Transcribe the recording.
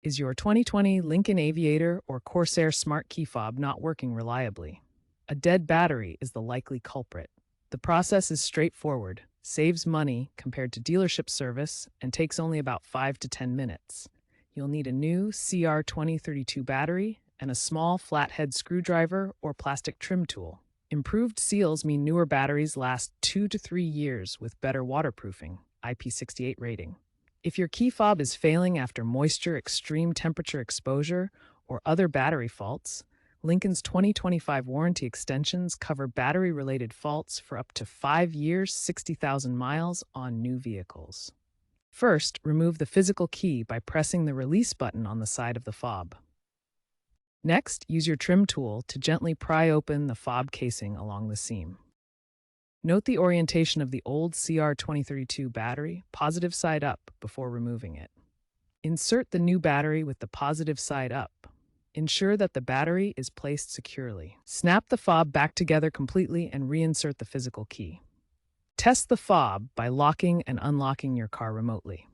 Is your 2020 Lincoln Aviator or Corsair smart key fob not working reliably? A dead battery is the likely culprit. The process is straightforward, saves money compared to dealership service, and takes only about 5 to 10 minutes. You'll need a new CR2032 battery and a small flathead screwdriver or plastic trim tool. Improved seals mean newer batteries last 2 to 3 years with better waterproofing, IP68 rating. If your key fob is failing after moisture, extreme temperature exposure, or other battery faults, Lincoln's 2025 warranty extensions cover battery-related faults for up to 5 years, 60,000 miles on new vehicles. First, remove the physical key by pressing the release button on the side of the fob. Next, use your trim tool to gently pry open the fob casing along the seam. Note the orientation of the old CR2032 battery, positive side up, before removing it. Insert the new battery with the positive side up. Ensure that the battery is placed securely. Snap the fob back together completely and reinsert the physical key. Test the fob by locking and unlocking your car remotely.